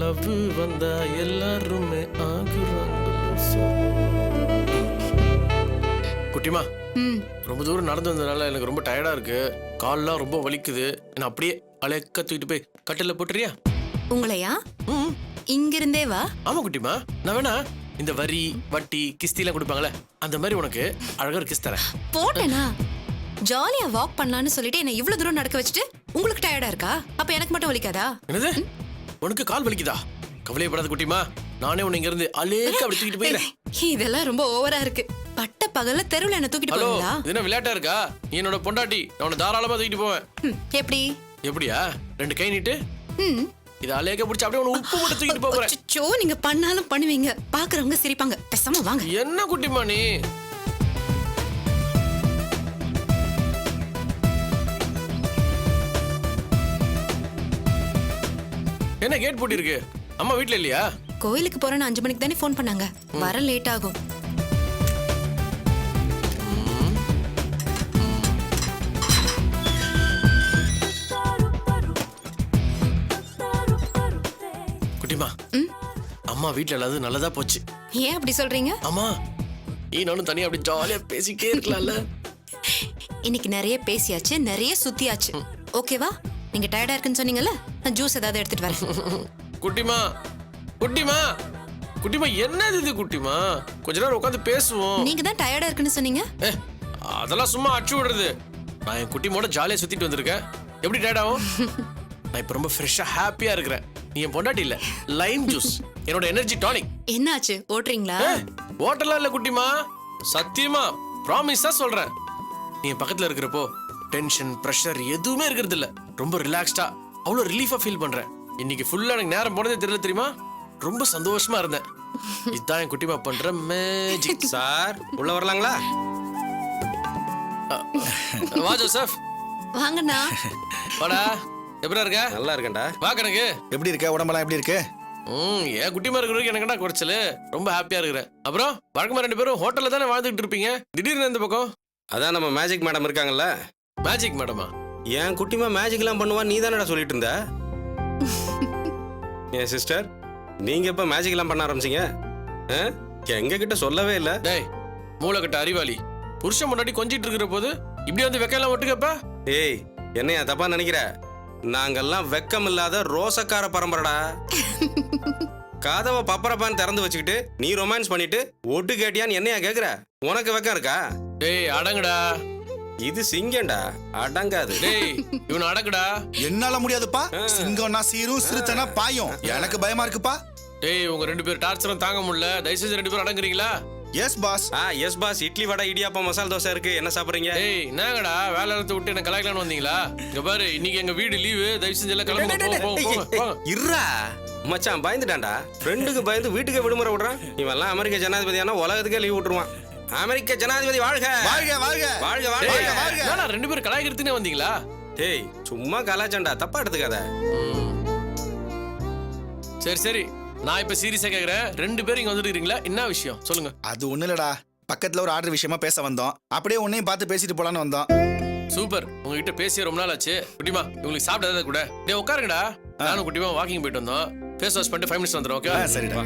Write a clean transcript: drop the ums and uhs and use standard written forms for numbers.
Love வந்தா எல்லாருமே ஆகுறாங்க லூசு. குட்டிமா, ரொம்ப தூரம் நடந்து வந்ததுனால எனக்கு ரொம்ப டயர்டா இருக்கு. கால்லாம் ரொம்ப வலிக்குது. என்ன அப்படியே அலைக்க தூக்கிட்டு போய் கட்டில போட்டுறியா? உங்களையா? இங்கிருந்தே வா. ஆமா குட்டிமா, நான் வேணா இந்த வரி வட்டி கிஸ்தி எல்லாம் கொடுப்பாங்களே அந்த மாதிரி உனக்கு அழகா ஒரு கிஸ் தரேன். போட்டேனா? ஜாலியா வாக் பண்ணலான்னு சொல்லிட்டு என்ன இவ்வளவு தூரம் நடக்க வச்சுட்டு உங்களுக்கு டயர்டா இருக்கா? அப்ப எனக்கு மட்டும் வலிக்காதா? என்னது, உனக்கு கால் வலிக்குதா? கவலையப்படாத குட்டிமா, நானே உன்னை இங்க இருந்து அலேக்க அப்படி தூக்கிட்டு போயிடுறேன். இதெல்லாம் ரொம்ப ஓவரா இருக்கு. பட்ட பகல்ல தெருவுல என்ன தூக்கிட்டு ஹலோ, போவீங்களா? இது என்ன விளையாட்டா இருக்கா? நீ என்னோட பொண்டாட்டி, நான் உன்னை தாராளமா தூக்கிட்டு போவேன். எப்படி? எப்படியா? ரெண்டு கை நீட்டு. இது அலேக்க பிடிச்சி அப்படியே உன்னை உப்பு போட்டு தூக்கிட்டு போறேன். அச்சோ, நீங்க பண்ணாலும் பண்ணுவீங்க, பாக்குறவங்க சிரிப்பாங்க. பேசாம வாங்க. என்ன குட்டிமா நீ? என்ன கேட் பூட்டி இருக்கு? அம்மா வீட்ல இல்லையா? கோயிலுக்கு போறேன்னு 5 மணிக்கு தானே ஃபோன் பண்ணாங்க. வர லேட் ஆகும். குட்டிமா, அம்மா வீட்ல இல்லாதது நல்லதா போச்சு. ஏன் அப்படி சொல்றீங்க? அம்மா, நீ நானும் தனியா அப்படி ஜாலியா பேசிக்கிட்டே இருக்கலாம்ல. இன்னைக்கு நிறைய பேசியாச்சு, நிறைய சுத்தியாச்சு. ஓகேவா? நீங்க டயர்டா இருக்குன்னு சொன்னீங்கல்ல, நான் ஜூஸ் ஏதாவது எடுத்துட்டு வரேன். குட்டிமா, குட்டிமா, குட்டிமா, என்னது இது குட்டிமா? கொஞ்ச நேரம் உட்காந்து பேசுவோம். நீங்க தான் டயர்டா இருக்குன்னு சொன்னீங்க. அதெல்லாம் சும்மா அடிச்சு விடுறது. நான் என் குட்டிமோட ஜாலியா சுத்திட்டு வந்திருக்கேன். எப்படி டயர்ட் ஆகும்? நான் இப்ப ரொம்ப ஃப்ரெஷ்ஷா ஹாப்பியா இருக்கிறேன். நீ என் பொண்டாட்டி இல்ல, லைம் ஜூஸ், என்னோட எனர்ஜி டானிக். என்னாச்சு, ஓட்டுறீங்களா? ஓட்டலாம் இல்ல குட்டிமா, சத்தியமா ப்ராமிஸா சொல்றேன். நீ என் பக்கத்துல இருக்கிறப்போ டென்ஷன் பிரஷர் எதுவுமே இருக்கிறது இல்ல. ரொம்ப ரிலாக்ஸ்டா, அவ்வளவு ரிலீஃபா ஃபீல் பண்றேன். இன்னைக்கு ஃபுல்லா எனக்கு நேரம் போனதே தெரியல தெரியுமா? ரொம்ப சந்தோஷமா இருந்தேன். இதுதான் என் குட்டிமா பண்ற மேஜிக். சார், உள்ள வரலாங்களா? வா ஜோசப். வாங்கண்ணா. வாடா, எப்படி இருக்க? நல்லா இருக்கேன்டா. வா கணக்கு. எப்படி இருக்க? உடம்பெல்லாம் எப்படி இருக்கு? ஏன் குட்டிமா இருக்கிறதுக்கு எனக்கு என்ன குறைச்சல்? ரொம்ப ஹாப்பியா இருக்கிறேன். அப்புறம் வழக்கமா 2 பேரும் ஹோட்டல்ல தானே வாழ்ந்துட்டு இருப்பீங்க, திடீர்னு இந்த பக்கம்? அதான் நம்ம மேஜிக் மேடம் இருக்காங்கல்ல. மேஜிக் மேடமா? என் குட்டிமா மேஜிக் எல்லாம் பண்ணுவா, நீ தானடா சொல்லிட்டு இருந்த. என் சிஸ்டர், நீங்க எப்ப மேஜிக் எல்லாம் பண்ண ஆரம்பிச்சீங்க? எங்க கிட்ட சொல்லவே இல்ல. டேய், மூளைக்கட்ட அறிவாளி, புருஷன் முன்னாடி கொஞ்சிட்டு இருக்கிற போது இப்படி வந்து வெக்கையெல்லாம் ஒட்டுக்கப்பா. ஏய், என்னையா தப்பா நினைக்கிற? நாங்கெல்லாம் வெக்கம் இல்லாத ரோசக்கார பரம்பரடா. கதவை பப்பரப்பான்னு திறந்து வச்சுக்கிட்டு நீ ரொமான்ஸ் பண்ணிட்டு ஒட்டு கேட்டியான்னு என்னையா கேக்குற? உனக்கு வெக்கம் இருக்கா? டேய் அடங்குடா. இது சிங்கம்டா, அடங்காது. டேய் இவன் அடங்குடா. என்னால முடியாதுப்பா. சிங்கம்னா சீரும் சிறுத்தைனா பாயும். எனக்கு பயமா இருக்குப்பா. டேய், உங்க 2 பேர் டார்ச்சரும் தாங்க முடியல. தயவு செஞ்சு 2 பேரும் அடங்குறீங்களா? Yes boss. Yes boss. Idli vada idiyappam masala dosa இருக்கு, என்ன சாப்பிடுறீங்க? டேய் என்னங்கடா, வேலை இடத்த விட்டு என்ன கலாய்க்கலான்னு வந்தீங்களா? இங்க பாரு, இன்னைக்கு எங்க வீடு லீவு. தயவு செஞ்சு எல்லாம் கிளம்புங்க. இருடா மச்சான், பயந்துட்டான்டா. ஃப்ரெண்டுக்கு பயந்து வீட்டுக்கு விடுமுறை விடுறான். இவெல்லாம் அமெரிக்க ஜனாதிபதியானா உலகத்துக்கே லீவ் விட்டுருவான். அமெரிக்க ஜனாதிபதி வாழ்க வாழ்க வாழ்க வாழ்க வாழ்க வாழ்க. ஏன்னா 2 பேரும் கலாய்க்கிறதுனே வந்தீங்களா? டேய் சும்மா கலாச்சண்டா, தப்பா எடுத்துக்காத. சரி சரி, நான் இப்ப சீரியஸா கேக்குறேன். 2 பேரும் இங்க வந்துருக்கீங்களா? என்ன விஷயம் சொல்லுங்க. அது ஒண்ணு இல்லடா, பக்கத்துல ஒரு ஆர்டர் விஷயமா பேச வந்தோம். அப்படியே உன்னையும் பார்த்து பேசிட்டு போலான்னு வந்தோம். சூப்பர், உங்ககிட்ட பேசிய ரொம்ப நாள் ஆச்சு. குட்டிமா, உங்களுக்கு சாப்பிடாத கூட. டேய் உட்காருங்கடா. நானும் குட்டிமா வாக்கிங் போயிட்டு வந்தோம். ஃபேஸ் வாஷ் பண்ணிட்டு 5 மினிட்ஸ் வந்துடும். ஓகே சரிடா.